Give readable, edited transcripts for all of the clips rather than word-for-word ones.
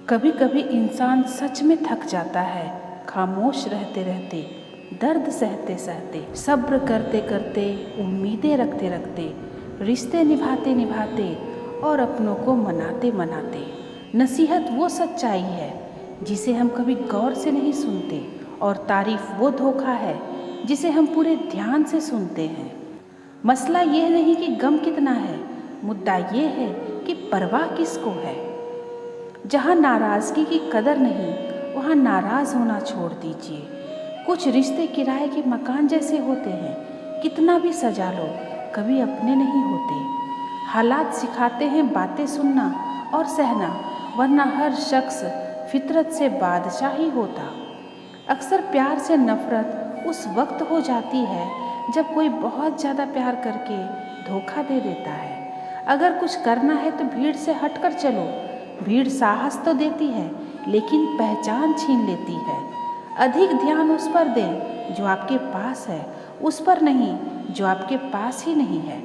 कभी कभी इंसान सच में थक जाता है, खामोश रहते रहते, दर्द सहते सहते, सब्र करते करते, उम्मीदें रखते रखते, रिश्ते निभाते निभाते और अपनों को मनाते मनाते। नसीहत वो सच्चाई है जिसे हम कभी गौर से नहीं सुनते, और तारीफ वो धोखा है जिसे हम पूरे ध्यान से सुनते हैं। मसला ये नहीं कि गम कितना है, मुद्दा ये है कि परवाह किसको है। जहाँ नाराज़गी की कदर नहीं, वहाँ नाराज़ होना छोड़ दीजिए। कुछ रिश्ते किराए के मकान जैसे होते हैं, कितना भी सजा लो कभी अपने नहीं होते। हालात सिखाते हैं बातें सुनना और सहना, वरना हर शख्स फितरत से बादशाह ही होता। अक्सर प्यार से नफ़रत उस वक्त हो जाती है जब कोई बहुत ज़्यादा प्यार करके धोखा दे देता है। अगर कुछ करना है तो भीड़ से हटकर चलो। भीड़ साहस तो देती है लेकिन पहचान छीन लेती है। अधिक ध्यान उस पर दें जो आपके पास है, उस पर नहीं जो आपके पास ही नहीं है।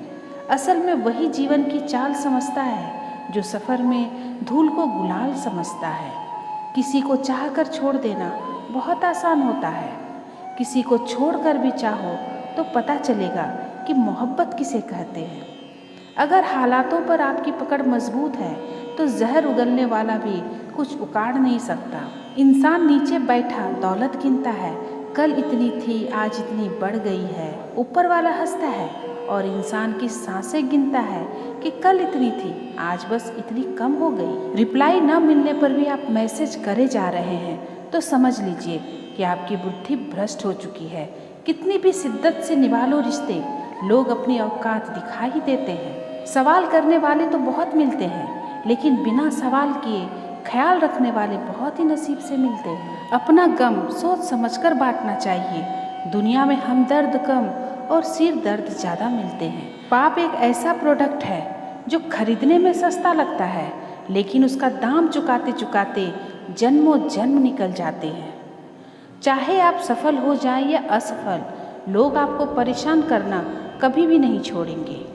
असल में वही जीवन की चाल समझता है जो सफ़र में धूल को गुलाल समझता है। किसी को चाह कर छोड़ देना बहुत आसान होता है, किसी को छोड़कर भी चाहो तो पता चलेगा कि मोहब्बत किसे कहते हैं। अगर हालातों पर आपकी पकड़ मजबूत है तो जहर उगलने वाला भी कुछ उखाड़ नहीं सकता। इंसान नीचे बैठा दौलत गिनता है, कल इतनी थी आज इतनी बढ़ गई है। ऊपर वाला हंसता है और इंसान की सांसें गिनता है कि कल इतनी थी आज बस इतनी कम हो गई। रिप्लाई न मिलने पर भी आप मैसेज करे जा रहे हैं तो समझ लीजिए कि आपकी बुद्धि भ्रष्ट हो चुकी है। कितनी भी शिद्दत से निभा लो रिश्ते, लोग अपनी औकात दिखा ही देते हैं। सवाल करने वाले तो बहुत मिलते हैं, लेकिन बिना सवाल किए ख्याल रखने वाले बहुत ही नसीब से मिलते हैं। अपना गम सोच समझकर बांटना चाहिए। दुनिया में हमदर्द कम और सिर दर्द ज़्यादा मिलते हैं। पाप एक ऐसा प्रोडक्ट है जो खरीदने में सस्ता लगता है, लेकिन उसका दाम चुकाते चुकाते जन्मों जन्म निकल जाते हैं। चाहे आप सफल हो जाएं या असफल, लोग आपको परेशान करना कभी भी नहीं छोड़ेंगे।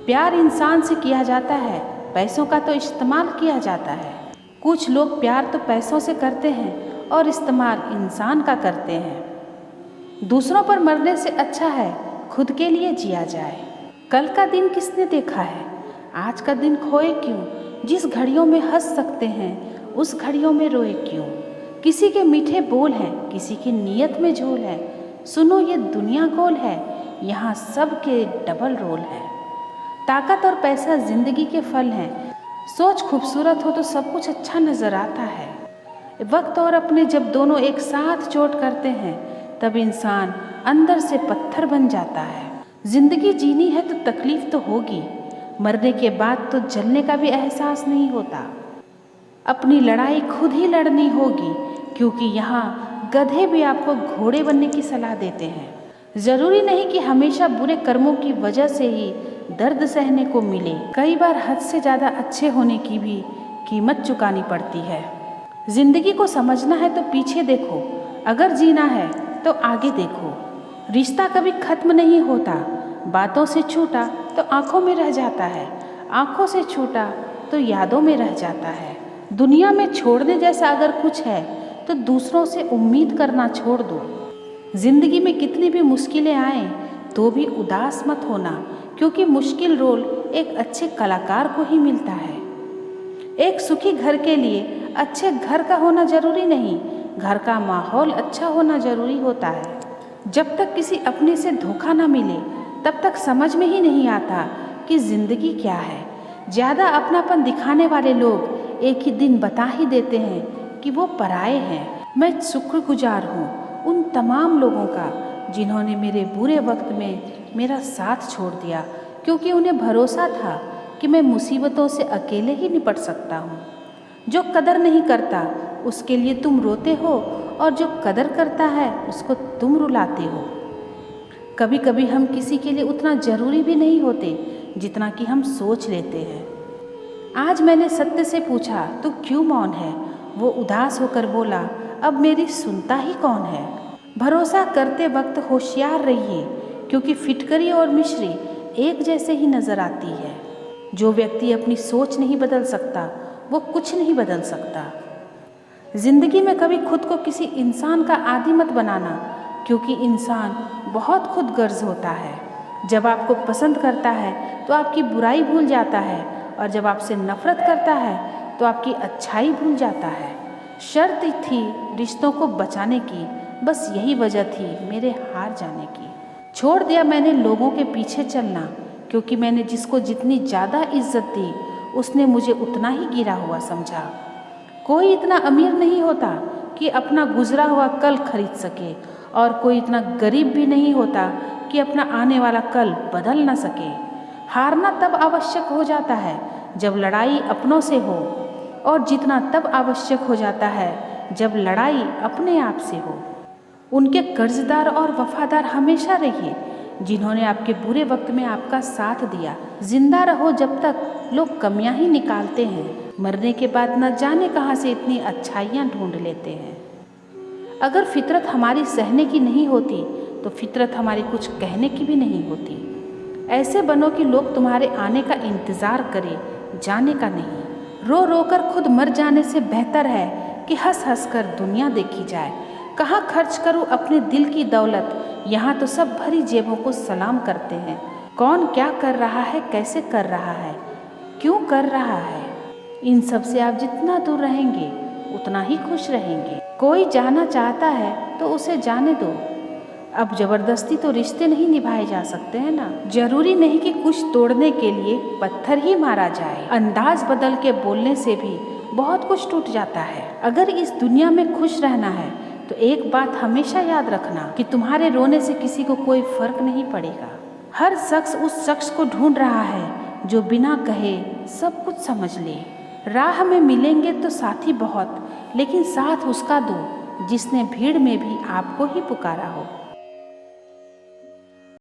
प्यार इंसान से किया जाता है, पैसों का तो इस्तेमाल किया जाता है। कुछ लोग प्यार तो पैसों से करते हैं और इस्तेमाल इंसान का करते हैं। दूसरों पर मरने से अच्छा है खुद के लिए जिया जाए। कल का दिन किसने देखा है, आज का दिन खोए क्यों। जिस घड़ियों में हंस सकते हैं उस घड़ियों में रोए क्यों। किसी के मीठे बोल हैं, किसी की नीयत में झोल है। सुनो ये दुनिया गोल है, यहाँ सब के डबल रोल है। ताकत और पैसा जिंदगी के फल हैं। सोच खूबसूरत हो तो सब कुछ अच्छा नजर आता है। वक्त और अपने जब दोनों एक साथ चोट करते हैं तब इंसान अंदर से पत्थर बन जाता है। जिंदगी जीनी है तो तकलीफ तो होगी, मरने के बाद तो जलने का भी एहसास नहीं होता। अपनी लड़ाई खुद ही लड़नी होगी, क्योंकि यहाँ गधे भी आपको घोड़े बनने की सलाह देते हैं। ज़रूरी नहीं कि हमेशा बुरे कर्मों की वजह से ही दर्द सहने को मिले। कई बार हद से ज़्यादा अच्छे होने की भी कीमत चुकानी पड़ती है। ज़िंदगी को समझना है तो पीछे देखो, अगर जीना है तो आगे देखो। रिश्ता कभी ख़त्म नहीं होता, बातों से छूटा तो आँखों में रह जाता है, आँखों से छूटा तो यादों में रह जाता है। दुनिया में छोड़ने जैसा अगर कुछ है तो दूसरों से उम्मीद करना छोड़ दो। ज़िंदगी में कितनी भी मुश्किलें आएँ तो भी उदास मत होना, क्योंकि मुश्किल रोल एक अच्छे कलाकार को ही मिलता है। एक सुखी घर के लिए अच्छे घर का होना जरूरी नहीं, घर का माहौल अच्छा होना जरूरी होता है। जब तक किसी अपने से धोखा ना मिले तब तक समझ में ही नहीं आता कि ज़िंदगी क्या है। ज़्यादा अपनापन दिखाने वाले लोग एक ही दिन बता ही देते हैं कि वो पराए हैं। मैं शुक्रगुजार हूँ उन तमाम लोगों का जिन्होंने मेरे बुरे वक्त में मेरा साथ छोड़ दिया, क्योंकि उन्हें भरोसा था कि मैं मुसीबतों से अकेले ही निपट सकता हूँ। जो कदर नहीं करता उसके लिए तुम रोते हो, और जो कदर करता है उसको तुम रुलाते हो। कभी कभी हम किसी के लिए उतना ज़रूरी भी नहीं होते जितना कि हम सोच लेते हैं। आज मैंने सत्य से पूछा तू क्यों मौन है, वो उदास होकर बोला अब मेरी सुनता ही कौन है। भरोसा करते वक्त होशियार रहिए, क्योंकि फिटकरी और मिश्री एक जैसे ही नज़र आती है। जो व्यक्ति अपनी सोच नहीं बदल सकता वो कुछ नहीं बदल सकता। जिंदगी में कभी खुद को किसी इंसान का आदी मत बनाना, क्योंकि इंसान बहुत खुदगर्ज होता है। जब आपको पसंद करता है तो आपकी बुराई भूल जाता है, और जब आपसे नफरत करता है तो आपकी अच्छाई भूल जाता है। शर्त थी रिश्तों को बचाने की, बस यही वजह थी मेरे हार जाने की। छोड़ दिया मैंने लोगों के पीछे चलना, क्योंकि मैंने जिसको जितनी ज़्यादा इज्जत दी उसने मुझे उतना ही गिरा हुआ समझा। कोई इतना अमीर नहीं होता कि अपना गुजरा हुआ कल खरीद सके, और कोई इतना गरीब भी नहीं होता कि अपना आने वाला कल बदल न सके। हारना तब आवश्यक हो जाता है जब लड़ाई अपनों से हो, और जीतना तब आवश्यक हो जाता है जब लड़ाई अपने आप से हो। उनके कर्जदार और वफादार हमेशा रहिए जिन्होंने आपके बुरे वक्त में आपका साथ दिया। जिंदा रहो जब तक लोग कमियां ही निकालते हैं, मरने के बाद न जाने कहां से इतनी अच्छाइयां ढूंढ लेते हैं। अगर फितरत हमारी सहने की नहीं होती तो फितरत हमारी कुछ कहने की भी नहीं होती। ऐसे बनो कि लोग तुम्हारे आने का इंतज़ार करें, जाने का नहीं। रो रो कर खुद मर जाने से बेहतर है कि हंस हंस कर दुनिया देखी जाए। कहाँ खर्च करूँ अपने दिल की दौलत, यहाँ तो सब भरी जेबों को सलाम करते हैं। कौन क्या कर रहा है, कैसे कर रहा है, क्यों कर रहा है, इन सब से आप जितना दूर रहेंगे उतना ही खुश रहेंगे। कोई जाना चाहता है तो उसे जाने दो। अब जबरदस्ती तो रिश्ते नहीं निभाए जा सकते हैं ना। जरूरी नहीं कि कुछ तोड़ने के लिए पत्थर ही मारा जाए। अंदाज बदल के बोलने से भी बहुत कुछ टूट जाता है। अगर इस दुनिया में खुश रहना है तो एक बात हमेशा याद रखना कि तुम्हारे रोने से किसी को कोई फर्क नहीं पड़ेगा। हर शख्स उस शख्स को ढूंढ रहा है जो बिना कहे सब कुछ समझ ले। राह में मिलेंगे तो साथी बहुत, लेकिन साथ उसका दो जिसने भीड़ में भी आपको ही पुकारा हो।